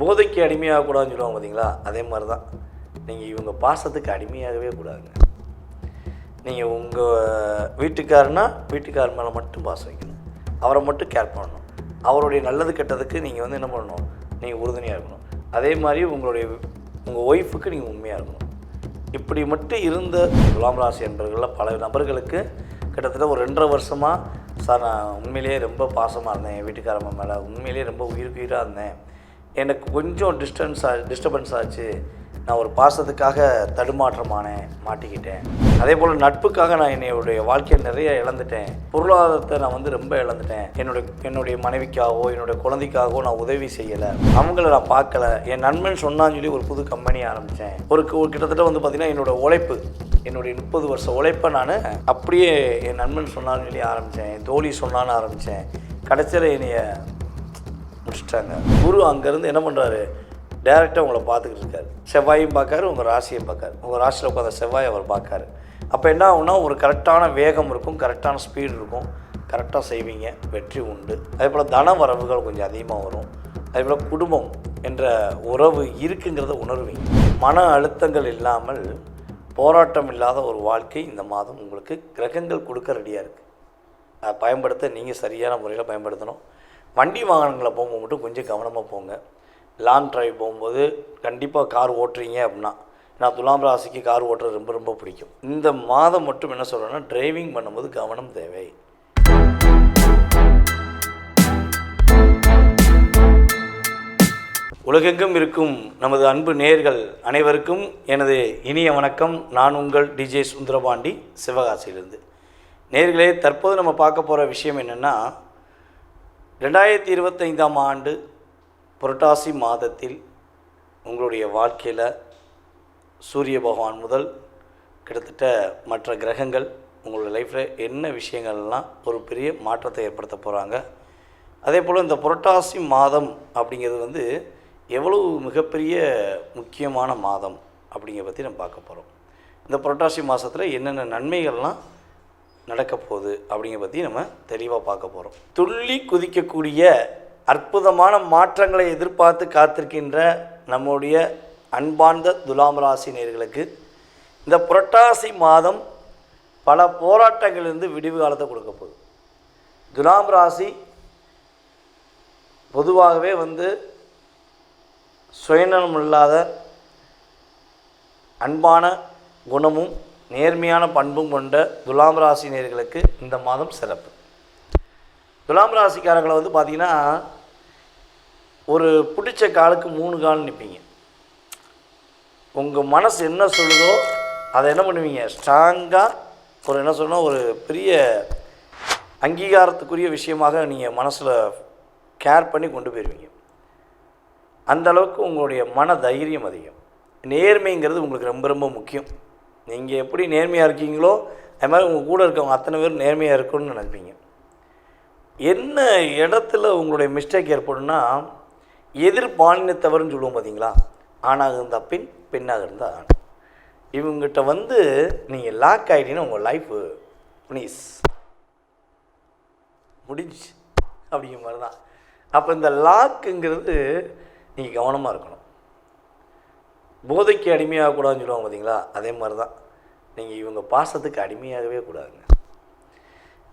போதைக்கு அடிமையாகக்கூடாதுன்னு சொல்லுவாங்க பார்த்தீங்களா, அதே மாதிரி தான் நீங்கள் இவங்க பாசத்துக்கு அடிமையாகவே கூடாதுங்க. நீங்கள் உங்கள் வீட்டுக்காரனா வீட்டுக்காரர் மேலே மட்டும் பாசம் வைக்கணும், அவரை மட்டும் கேர் பண்ணணும், அவருடைய நல்லது கெட்டதுக்கு நீங்கள் வந்து என்ன பண்ணணும், நீங்கள் உறுதுணையாக இருக்கணும். அதே மாதிரி உங்கள் ஒய்ஃபுக்கு நீங்கள் உண்மையாக இருக்கணும். இப்படி மட்டும் இருந்த துலாம் ராசி என்பர்களில் பல நபர்களுக்கு கிட்டத்தட்ட ஒரு 2.5 வருஷமாக சார் நான் உண்மையிலேயே ரொம்ப பாசமாக இருந்தேன், என் வீட்டுக்காரம்மா மேலே உண்மையிலேயே ரொம்ப உயிராக இருந்தேன், எனக்கு கொஞ்சம் டிஸ்டர்பன்ஸ் ஆச்சு, நான் ஒரு பாசத்துக்காக மாட்டிக்கிட்டேன், அதே போல் நட்புக்காக நான் என்னுடைய வாழ்க்கையில் நிறைய இழந்துட்டேன், பொருளாதாரத்தை நான் வந்து ரொம்ப இழந்துட்டேன், என்னுடைய மனைவிக்காகவோ என்னுடைய குழந்தைக்காகவோ நான் உதவி செய்யலை, அவங்கள நான் பார்க்கல, என் நண்பன் சொன்னான்னு சொல்லி ஒரு புது கம்பெனி ஆரம்பித்தேன், ஒரு கிட்டத்தட்ட வந்து பார்த்திங்கன்னா என்னுடைய 30 வருஷ உழைப்பை நான் அப்படியே என் நண்பன் சொன்னான்னு சொல்லி ஆரம்பித்தேன், என் தோழி சொன்னான்னு ஆரம்பித்தேன், கடைசியில் என்னைய முடிச்சிட்டாங்க. குரு அங்கேருந்து என்ன பண்ணுறாரு, டைரெக்டாக உங்களை பார்த்துக்கிட்டு இருக்காரு, செவ்வாயும் பார்க்காரு, உங்கள் ராசியை பார்க்காரு, உங்கள் ராசியில் உட்காந்த செவ்வாய் அவர் பார்க்காரு. அப்போ என்ன ஆகுனா, ஒரு கரெக்டான வேகம் இருக்கும், கரெக்டான ஸ்பீடு இருக்கும், கரெக்டாக செய்வீங்க, வெற்றி உண்டு. அதே போல் தன வரவுகள் கொஞ்சம் அதிகமாக வரும். அதே போல் குடும்பம் என்ற உறவு இருக்குங்கிறத உணர்வீங்க. மன அழுத்தங்கள் இல்லாமல் போராட்டம் இல்லாத ஒரு வாழ்க்கை இந்த மாதம் உங்களுக்கு கிரகங்கள் கொடுக்க ரெடியாக இருக்குது. அதை பயன்படுத்த நீங்கள் சரியான முறையில் பயன்படுத்தணும். வண்டி வாகனங்களை போகும்போது மட்டும் கொஞ்சம் கவனமாக போங்க. லாங் ட்ரைவ் போகும்போது கண்டிப்பாக கார் ஓட்டுறீங்க அப்படின்னா, நான் துலாம் ராசிக்கு கார் ஓட்டுறது ரொம்ப ரொம்ப பிடிக்கும். இந்த மாதம் மட்டும் என்ன சொல்கிறேன்னா, டிரைவிங் பண்ணும்போது கவனம் தேவை. உலகெங்கும் இருக்கும் நமது அன்பு நேயர்கள் அனைவருக்கும் எனது இனிய வணக்கம். நான் உங்கள் டிஜே சுந்தரபாண்டி, சிவகாசியிலிருந்து. நேயர்களே, தற்போது நம்ம பார்க்க போகிற விஷயம் என்னென்னா, 2025ஆம் ஆண்டு புரட்டாசி மாதத்தில் உங்களுடைய வாழ்க்கையில் சூரிய பகவான் முதல் கிட்டத்தட்ட மற்ற கிரகங்கள் உங்களுடைய லைஃப்பில் என்ன விஷயங்கள்லாம் ஒரு பெரிய மாற்றத்தை ஏற்படுத்த போகிறாங்க. அதே போல் இந்த புரட்டாசி மாதம் அப்படிங்கிறது வந்து எவ்வளவு மிகப்பெரிய முக்கியமான மாதம் அப்படிங்கிறத பற்றி நம்ம பார்க்க போகிறோம். இந்த புரட்டாசி மாதத்தில் என்னென்ன நன்மைகள்லாம் நடக்க போகுது அப்படிங்கிறத பற்றி நம்ம தெளிவாக பார்க்க போகிறோம். துள்ளி குதிக்கக்கூடிய அற்புதமான மாற்றங்களை எதிர்பார்த்து காத்திருக்கின்ற நம்முடைய அன்பார்ந்த துலாம் ராசி நேயர்களுக்கு இந்த புரட்டாசி மாதம் பல போராட்டங்களிலிருந்து விடிவு காலத்தை கொடுக்க போகுது. துலாம் ராசி பொதுவாகவே வந்து சுயநலம் இல்லாத அன்பான குணமும் நேர்மையான பண்பும் கொண்ட துலாம் ராசி நேயர்களுக்கு இந்த மாதம் சிறப்பு. துலாம் ராசிக்காரங்களை வந்து பார்த்திங்கன்னா, ஒரு பிடிச்ச காலுக்கு 3 கால் நிற்பீங்க. உங்கள் மனசு என்ன சொல்லுதோ அதை என்ன பண்ணுவீங்க, ஸ்ட்ராங்காக என்ன சொன்னால் ஒரு பெரிய அங்கீகாரத்துக்குரிய விஷயமாக நீங்கள் மனசில் கேர் பண்ணி கொண்டு போயிடுவீங்க. அந்தளவுக்கு உங்களுடைய மன தைரியம் அதிகம். நேர்மைங்கிறது உங்களுக்கு ரொம்ப ரொம்ப முக்கியம். நீங்கள் எப்படி நேர்மையாக இருக்கீங்களோ அது மாதிரி உங்கள் கூட இருக்கவங்க அத்தனை பேர் நேர்மையாக இருக்கணும்னு நினைப்பீங்க. என்ன இடத்துல உங்களுடைய மிஸ்டேக் ஏற்படும்னா, எதிர்பாலினத்தவர்னு சொல்லுவோம் பார்த்தீங்களா, ஆணாக இருந்தால் பெண், பெண்ணாக இருந்தால் ஆண். இவங்ககிட்ட வந்து நீங்கள் லாக் ஆகிட்டீங்கன்னா உங்கள் லைஃபு ப்ளீஸ் முடிஞ்சு அப்படிங்கிற மாதிரி தான். அப்போ இந்த லாக்குங்கிறது நீங்கள் கவனமாக இருக்கணும். போதைக்கு அடிமையாகக்கூடாதுன்னு சொல்லுவாங்க பார்த்தீங்களா, அதே மாதிரி தான் நீங்கள் இவங்க பாசத்துக்கு அடிமையாகவே கூடாதுங்க.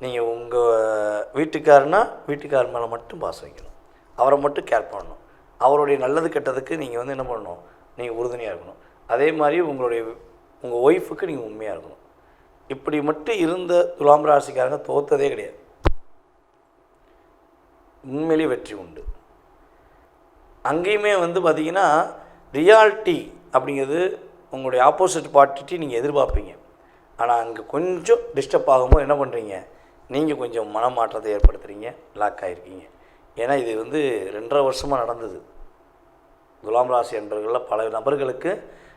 நீங்கள் உங்கள் வீட்டுக்காரனா வீட்டுக்காரர் மேலே மட்டும் பாசம் வைக்கணும், அவரை மட்டும் கேர் பண்ணணும், அவருடைய நல்லது கெட்டதுக்கு நீங்கள் வந்து என்ன பண்ணணும், நீங்கள் உறுதுணையாக இருக்கணும். அதே மாதிரி உங்கள் ஒய்ஃபுக்கு நீங்கள் உண்மையாக இருக்கணும். இப்படி மட்டும் இருந்த துலாம் ராசிக்காரங்க தோற்றதே கிடையாது. உண்மையிலேயே வெற்றி உண்டு. அங்கேயுமே வந்து பார்த்திங்கன்னா, ரியாலிட்டி அப்படிங்கிறது உங்களுடைய ஆப்போசிட் பார்ட்டிட்டு நீங்கள் எதிர்பார்ப்பீங்க. ஆனால் அங்கே கொஞ்சம் டிஸ்டர்ப் ஆகும்போது என்ன பண்ணுறீங்க, நீங்கள் கொஞ்சம் மனமாற்றத்தை ஏற்படுத்துகிறீங்க, லாக் ஆகிருக்கீங்க. ஏன்னா இது வந்து 2.5 வருஷமாக நடந்தது. துலாம் ராசி என்பர்களில் பல நபர்களுக்கு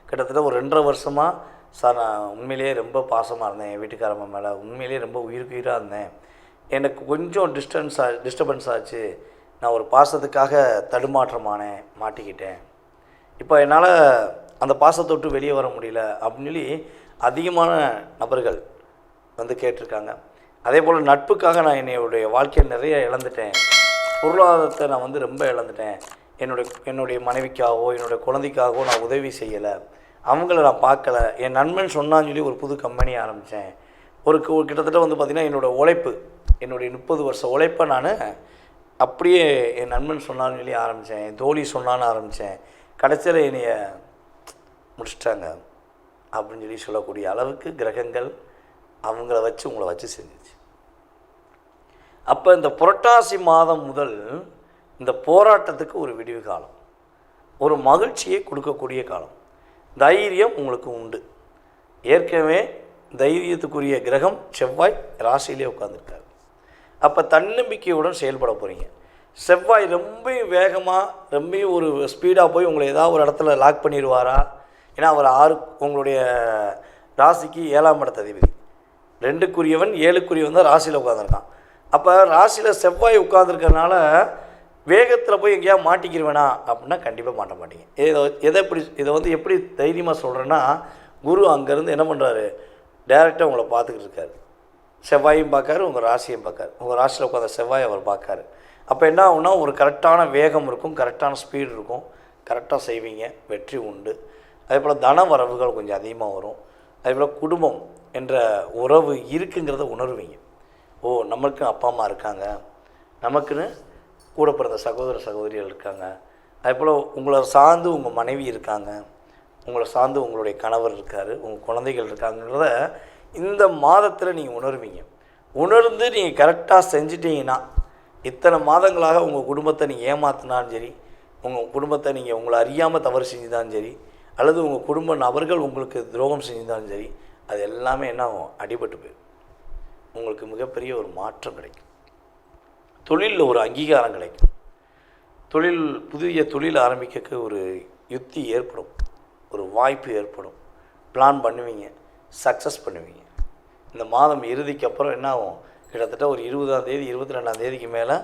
கிட்டத்தட்ட ஒரு 2.5 வருஷமாக சார் நான் உண்மையிலேயே ரொம்ப பாசமாக இருந்தேன், என் வீட்டுக்காரம்மா மேலே உண்மையிலேயே ரொம்ப உயிராக இருந்தேன், எனக்கு கொஞ்சம் டிஸ்டர்பன்ஸ் ஆச்சு, நான் ஒரு பாசத்துக்காக மாட்டிக்கிட்டேன், இப்போ என்னால் அந்த பாசத்தை விட்டு வெளியே வர முடியல அப்படின்னு சொல்லி அதிகமான நபர்கள் வந்து கேட்டிருக்காங்க. அதே போல் நட்புக்காக நான் என்னுடைய வாழ்க்கையில் நிறைய இழந்துட்டேன், பொருளாதாரத்தை நான் வந்து ரொம்ப இழந்துட்டேன், என்னுடைய மனைவிக்காகவோ என்னுடைய குழந்தைக்காகவோ நான் உதவி செய்யலை, அவங்கள நான் பார்க்கல. என் நண்பன் சொன்னான்னு சொல்லி ஒரு புது கம்பெனி ஆரம்பித்தேன். கிட்டத்தட்ட வந்து பார்த்திங்கன்னா என்னோடய உழைப்பு, என்னுடைய 30 வருஷ உழைப்பை நான் அப்படியே என் நண்பன் சொன்னான்னு சொல்லி ஆரம்பித்தேன், என் தோழி சொன்னான்னு ஆரம்பித்தேன், கடைசியில் என்னைய முடிச்சிட்டாங்க அப்படின்னு சொல்லி சொல்லக்கூடிய அளவுக்கு கிரகங்கள் அவங்கள வச்சு உங்களை வச்சு செஞ்சிச்சு. அப்போ இந்த புரட்டாசி மாதம் முதல் இந்த போராட்டத்துக்கு ஒரு விடிவு காலம், ஒரு மகிழ்ச்சியை கொடுக்கக்கூடிய காலம். தைரியம் உங்களுக்கு உண்டு. ஏற்கனவே தைரியத்துக்குரிய கிரகம் செவ்வாய் ராசியிலே உட்காந்துருக்காரு. அப்போ தன்னம்பிக்கையுடன் செயல்பட போகிறீங்க. செவ்வாய் ரொம்ப வேகமாக ரொம்ப ஒரு ஸ்பீடாக போய் உங்களை ஏதாவது ஒரு இடத்துல லாக் பண்ணிடுவாரா? ஏன்னா அவர் 6 உங்களுடைய ராசிக்கு 7ஆம் இடத்த அதிபதி, 2க்குரியவன் 7க்குரியவன் தான் ராசியில் உட்காந்துருக்கான். அப்போ ராசியில் செவ்வாய் உட்காந்துருக்கறனால வேகத்தில் போய் எங்கேயா மாட்டிக்கிடுவேனா அப்படின்னா கண்டிப்பாக மாட்ட மாட்டீங்க. இதை வந்து எப்படி தைரியமாக சொல்கிறேன்னா, குரு அங்கேருந்து என்ன பண்ணுறாரு, டைரெக்டாக உங்களை பார்த்துக்கிட்டு இருக்காரு. செவ்வாயும் பார்க்காரு, உங்கள் ராசியும் பார்க்காரு. உங்கள் ராசியில் உட்காந்த செவ்வாய் அவர் பார்க்காரு. அப்போ என்ன ஆகுனா, ஒரு கரெக்டான வேகம் இருக்கும், கரெக்டான ஸ்பீடு இருக்கும், கரெக்டாக செய்வீங்க, வெற்றி உண்டு. அதே போல் தன வரவுகள் கொஞ்சம் அதிகமாக வரும். அதே போல் குடும்பம் என்ற உறவு இருக்குங்கிறத உணர்வீங்க. ஓ, நமக்கு அப்பா அம்மா இருக்காங்க, நமக்குன்னு கூட பிறந்த சகோதர சகோதரிகள் இருக்காங்க, அதே போல் உங்களை சார்ந்து உங்கள் மனைவி இருக்காங்க, உங்களை சார்ந்து உங்களுடைய கணவர் இருக்கார், உங்கள் குழந்தைகள் இருக்காங்கிறத இந்த மாதத்தில் நீங்கள் உணர்வீங்க. உணர்ந்து நீங்கள் கரெக்டாக செஞ்சிட்டிங்கன்னா, இத்தனை மாதங்களாக உங்கள் குடும்பத்தை நீங்கள் ஏமாத்தினாலும் சரி, உங்கள் குடும்பத்தை நீங்கள் உங்களை அறியாமல் தவறு செஞ்சுதாலும் சரி, அல்லது உங்கள் குடும்ப நபர்கள் உங்களுக்கு துரோகம் செஞ்சுருந்தாலும் சரி, அது எல்லாமே என்ன ஆகும், அடிபட்டு போயிடும். உங்களுக்கு மிகப்பெரிய ஒரு மாற்றம் கிடைக்கும். தொழிலில் ஒரு அங்கீகாரம் கிடைக்கும். புதிய தொழில் ஆரம்பிக்க ஒரு யுக்தி ஏற்படும், ஒரு வாய்ப்பு ஏற்படும். பிளான் பண்ணுவீங்க, சக்ஸஸ் பண்ணுவீங்க. இந்த மாதம் இறுதிக்கு அப்புறம் என்ன ஆகும், கிட்டத்தட்ட ஒரு 20ஆம் தேதி 22ஆம் தேதிக்கு மேலே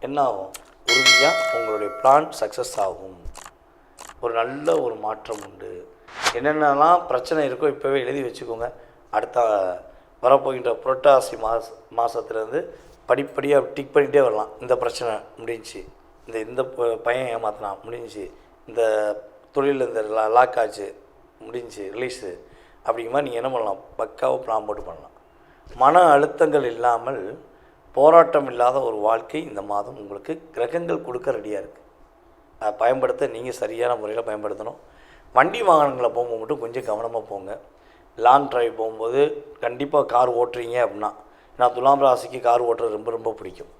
என்ன ஆகும், உறுதியாக உங்களுடைய பிளான் சக்ஸஸ் ஆகும். ஒரு நல்ல ஒரு மாற்றம் உண்டு. என்னென்னலாம் பிரச்சனை இருக்கோ இப்போவே எழுதி வச்சுக்கோங்க. அடுத்த வரப்போகின்ற புரட்டாசி மாதத்துலேருந்து படிப்படியாக டிக் பண்ணிகிட்டே வரலாம். இந்த பிரச்சனை முடிஞ்சிச்சு, இந்த பையன் ஏமாத்தினா முடிஞ்சிச்சு, இந்த தொழிலில் இந்த லாக் ஆச்சு முடிஞ்சிச்சு, ரிலீஸு அப்படிங்கிற மாதிரி நீங்கள் என்ன பண்ணலாம், பக்காவாக பிளான் போட்டு பண்ணலாம். மன அழுத்தங்கள் இல்லாமல் போராட்டம் இல்லாத ஒரு வாழ்க்கை இந்த மாதம் உங்களுக்கு கிரகங்கள் கொடுக்க ரெடியாக இருக்குது. அதை பயன்படுத்த நீங்கள் சரியான முறையில் பயன்படுத்தணும். வண்டி வாகனங்களை போகும்போது மட்டும் கொஞ்சம் கவனமாக போங்க. லாங் ட்ரைவ் போகும்போது கண்டிப்பாக கார் ஓட்டுறீங்க அப்படின்னா, நான் துலாம் ராசிக்கு கார் ஓட்டுறது ரொம்ப ரொம்ப பிடிக்கும்.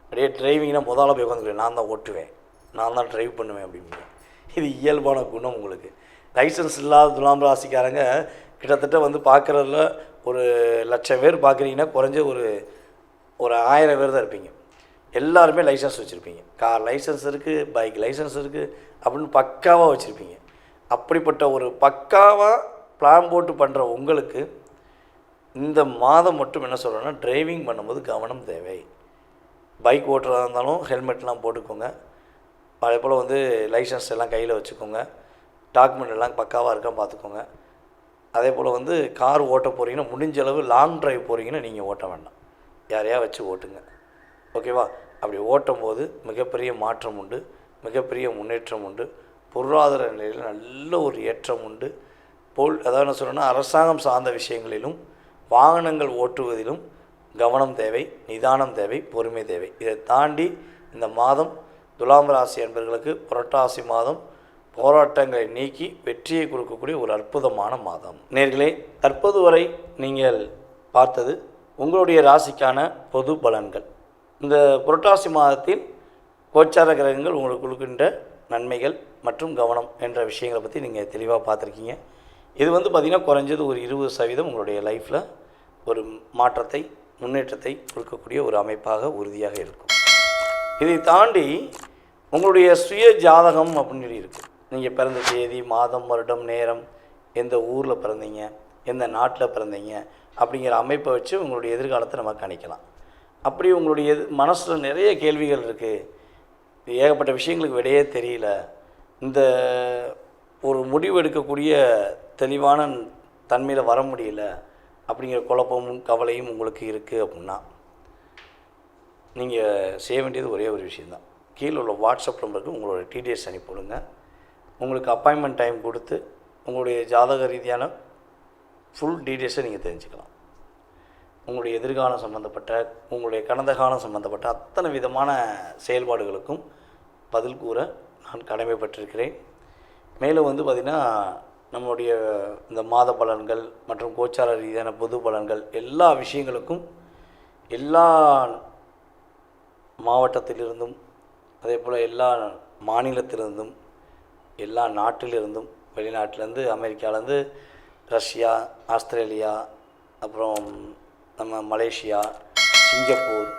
அப்படியே டிரைவிங்னா முதல்ல போய் உட்காந்துக்குவேன், நான் தான் ஓட்டுவேன், நான் தான் ட்ரைவ் பண்ணுவேன் அப்படிங்க. இது இயல்பான குணம் உங்களுக்கு. லைசன்ஸ் இல்லாத துலாம் ராசிக்காரங்க கிட்டத்தட்ட வந்து பார்க்குறதுல ஒரு 1,00,000 பேர் பார்க்குறீங்கன்னா குறைஞ்ச ஒரு 1000 பேர் தான் இருப்பீங்க. எல்லாருமே லைசன்ஸ் வச்சுருப்பீங்க. கார் லைசன்ஸ் இருக்குது, பைக் லைசன்ஸ் இருக்குது அப்படின்னு பக்காவாக வச்சுருப்பீங்க. அப்படிப்பட்ட ஒரு பக்காவாக பிளான் போட்டு பண்ணுற உங்களுக்கு இந்த மாதம் மட்டும் என்ன சொல்கிறேன்னா, டிரைவிங் பண்ணும்போது கவனம் தேவை. பைக் ஓட்டுறதா இருந்தாலும் ஹெல்மெட்லாம் போட்டுக்கோங்க. அதே போல் வந்து லைசன்ஸ் எல்லாம் கையில் வச்சுக்கோங்க. டாக்குமெண்ட் எல்லாம் பக்காவாக இருக்கான்னு பார்த்துக்கோங்க. அதே போல் வந்து கார் ஓட்ட போகிறீங்கன்னா, முடிஞ்ச அளவு லாங் ட்ரைவ் போகிறீங்கன்னா நீங்கள் ஓட்ட வேண்டாம், யாரையா வச்சு ஓட்டுங்க. ஓகேவா? அப்படி ஓட்டும் போது மிகப்பெரிய மாற்றம் உண்டு, மிகப்பெரிய முன்னேற்றம் உண்டு. பொருளாதார நிலையில் நல்ல ஒரு ஏற்றம் உண்டு. அதாவது என்ன சொல்லணும்னா, அரசாங்கம் சார்ந்த விஷயங்களிலும் வாகனங்கள் ஓட்டுவதிலும் கவனம் தேவை, நிதானம் தேவை, பொறுமை தேவை. இதை தாண்டி இந்த மாதம் துலாம் ராசி என்பவர்களுக்கு புரட்டாசி மாதம் போராட்டங்களை நீக்கி வெற்றியை கொடுக்கக்கூடிய ஒரு அற்புதமான மாதம். நேர்களே, தற்போது வரை நீங்கள் பார்த்தது உங்களுடைய ராசிக்கான பொது பலன்கள். இந்த புரட்டாசி மாதத்தில் கோச்சார கிரகங்கள் உங்களுக்கு கொடுக்கின்ற நன்மைகள் மற்றும் கவனம் என்ற விஷயங்களை பற்றி நீங்கள் தெளிவாக பார்த்துருக்கீங்க. இது வந்து பார்த்திங்கன்னா குறைஞ்சது ஒரு 20% உங்களுடைய லைஃப்பில் ஒரு மாற்றத்தை, முன்னேற்றத்தை கொடுக்கக்கூடிய ஒரு அமைப்பாக உறுதியாக இருக்கும். இதை தாண்டி உங்களுடைய சுய ஜாதகம் அப்படின்னு சொல்லி இருக்குது. நீங்கள் பிறந்த தேதி, மாதம், வருடம், நேரம், எந்த ஊரில் பிறந்தீங்க, எந்த நாட்டில் பிறந்தீங்க அப்படிங்கிற அமைப்பை வச்சு உங்களுடைய எதிர்காலத்தை நம்ம கணிக்கலாம். அப்படி உங்களுடைய மனசில் நிறைய கேள்விகள் இருக்குது, ஏகப்பட்ட விஷயங்களுக்கு விடையே தெரியல, இந்த ஒரு முடிவு எடுக்கக்கூடிய தெளிவான தன்மையில் வர முடியல அப்படிங்கிற குழப்பமும் கவலையும் உங்களுக்கு இருக்குது அப்படின்னா, நீங்கள் செய்ய வேண்டியது ஒரே ஒரு விஷயந்தான். கீழே உள்ள வாட்ஸ்அப் நம்பருக்கு உங்களோட டீட்டெயில்ஸ் அனுப்பிவிடுங்க. உங்களுக்கு அப்பாயின்மெண்ட் டைம் கொடுத்து உங்களுடைய ஜாதக ரீதியான ஃபுல் டீட்டெயில்ஸை நீங்கள் தெரிஞ்சுக்கலாம். உங்களுடைய எதிர்காலம் சம்மந்தப்பட்ட, உங்களுடைய கடந்த காலம் சம்மந்தப்பட்ட அத்தனை விதமான செயல்பாடுகளுக்கும் பதில் கூற நான் கடமைப்பட்டிருக்கிறேன். மேலும் வந்து பார்த்திங்கன்னா நம்மளுடைய இந்த மாத பலன்கள் மற்றும் கோச்சார ரீதியான பொது பலன்கள் எல்லா விஷயங்களுக்கும் எல்லா மாவட்டத்திலிருந்தும் அதே போல் எல்லா மாநிலத்திலிருந்தும் எல்லா நாட்டிலிருந்தும், வெளிநாட்டிலேருந்து, அமெரிக்காவிலேருந்து, ரஷ்யா, ஆஸ்திரேலியா, அப்புறம் நம்ம மலேசியா, சிங்கப்பூர்,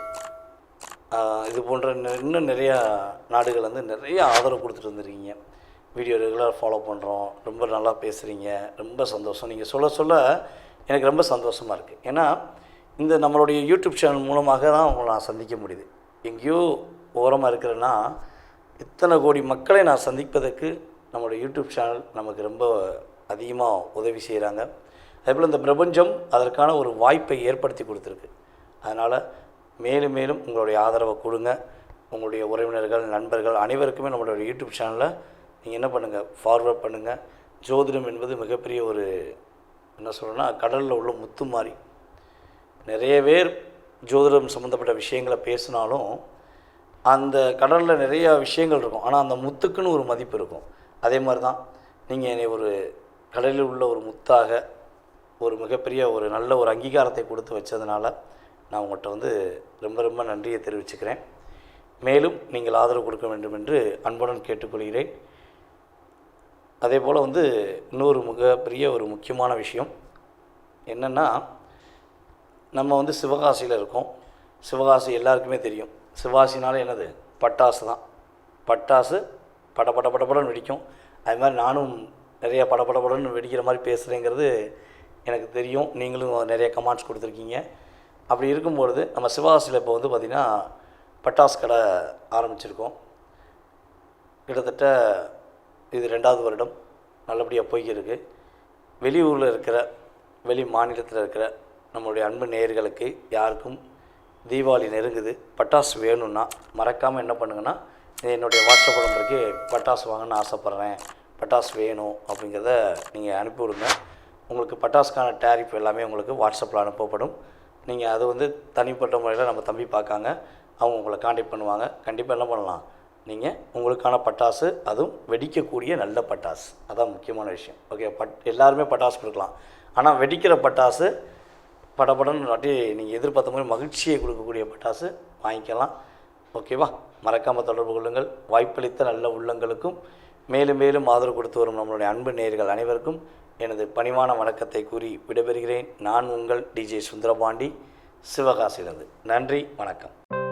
இது போன்ற இன்னும் நிறையா நாடுகள் வந்து நிறைய ஆதரவு கொடுத்துட்டு வந்துருக்கீங்க. வீடியோ ரெகுலராக ஃபாலோ பண்ணுறோம், ரொம்ப நல்லா பேசுகிறீங்க, ரொம்ப சந்தோஷம். நீங்கள் சொல்ல சொல்ல எனக்கு ரொம்ப சந்தோஷமாக இருக்குது. ஏன்னா இந்த நம்மளுடைய யூடியூப் சேனல் மூலமாக தான் உங்களை நான் சந்திக்க முடியுது. எங்கேயோ ஓரமாக இருக்கிறேன்னா இத்தனை கோடி மக்களை நான் சந்திப்பதற்கு நம்மளுடைய யூடியூப் சேனல் நமக்கு ரொம்ப அதிகமாக உதவி செய்கிறாங்க. அதேபோல் இந்த பிரபஞ்சம் அதற்கான ஒரு வாய்ப்பை ஏற்படுத்தி கொடுத்துருக்கு. அதனால் மேலும் மேலும் உங்களுடைய ஆதரவை கொடுங்க. உங்களுடைய உறவினர்கள், நண்பர்கள் அனைவருக்குமே நம்மளுடைய யூடியூப் சேனலை நீங்கள் என்ன பண்ணுங்கள், ஃபார்வர்ட் பண்ணுங்கள். ஜோதிடம் என்பது மிகப்பெரிய ஒரு என்ன சொல்லணும்னா கடலில் உள்ள முத்து மாதிரி. நிறைய பேர் ஜோதிடம் சம்மந்தப்பட்ட விஷயங்களை பேசினாலும் அந்த கடலில் நிறையா விஷயங்கள் இருக்கும், ஆனால் அந்த முத்துக்குன்னு ஒரு மதிப்பு இருக்கும். அதே மாதிரி தான் நீங்கள் என்னை ஒரு கடலில் உள்ள ஒரு முத்தாக ஒரு மிகப்பெரிய ஒரு நல்ல ஒரு அங்கீகாரத்தை கொடுத்து வச்சதுனால நான் உங்கள்கிட்ட வந்து ரொம்ப ரொம்ப நன்றியை தெரிவிச்சுக்கிறேன். மேலும் நீங்கள் ஆதரவு கொடுக்க வேண்டும் என்று அன்புடன் கேட்டுக்கொள்கிறேன். அதே போல் வந்து இன்னொரு மிகப்பெரிய ஒரு முக்கியமான விஷயம் என்னென்னா, நம்ம வந்து சிவகாசியில் இருக்கோம். சிவகாசி எல்லாருக்குமே தெரியும். சிவகாசினாலே என்னது, பட்டாசு தான். பட்டாசு படன்னு வெடிக்கும். அது மாதிரி நானும் நிறையா படன்னு வெடிக்கிற மாதிரி பேசுகிறேங்கிறது எனக்கு தெரியும். நீங்களும் நிறைய கமெண்ட்ஸ் கொடுத்துருக்கீங்க. அப்படி இருக்கும்பொழுது நம்ம சிவகாசியில் இப்போ வந்து பார்த்திங்கன்னா பட்டாசு கடை ஆரம்பிச்சிருக்கோம். கிட்டத்தட்ட இது 2வது வருடம் நல்லபடியாக போய்க்கிருக்கு. வெளியூரில் இருக்கிற, வெளி மாநிலத்தில் இருக்கிற நம்மளுடைய அன்பு நேயர்களுக்கு யாருக்கும் தீபாவளி நெருங்குது, பட்டாசு வேணும்னா மறக்காமல் என்ன பண்ணுங்கன்னா, என்னுடைய வாட்ஸ்அப் நம்பருக்கு பட்டாசு வாங்கணும்னு ஆசைப்பட்றேன், பட்டாசு வேணும் அப்படிங்கிறத நீங்கள் அனுப்பிவிடுங்க. உங்களுக்கு பட்டாசுக்கான டேரிஃப் எல்லாமே உங்களுக்கு வாட்ஸ்அப்பில் அனுப்பப்படும். நீங்கள் அது வந்து தனிப்பட்ட முறையில் நம்ம தம்பி பார்க்காங்க, அவங்க உங்களை காண்டாக்ட் பண்ணுவாங்க. கண்டிப்பாக என்ன பண்ணலாம், நீங்கள் உங்களுக்கான பட்டாசு, அதுவும் வெடிக்கக்கூடிய நல்ல பட்டாசு, அதான் முக்கியமான விஷயம். ஓகே, எல்லாருமே பட்டாசு கொடுக்கலாம், ஆனால் வெடிக்கிற பட்டாசு படன்னு வாட்டி நீங்கள் எதிர்பார்த்த மாதிரி மகிழ்ச்சியை கொடுக்கக்கூடிய பட்டாசு வாங்கிக்கலாம். ஓகேவா? மறக்காமல் தொடர்பு கொள்ளுங்கள். வாய்ப்பளித்த நல்ல உள்ளங்களுக்கும் மேலும் மேலும் ஆதரவு கொடுத்து வரும் நம்மளுடைய அன்பு நேயர்கள் அனைவருக்கும் எனது பணிவான வணக்கத்தை கூறி விடைபெறுகிறேன். நான் உங்கள் டிஜே சுந்தரபாண்டி, சிவகாசியிலிருந்து. நன்றி, வணக்கம்.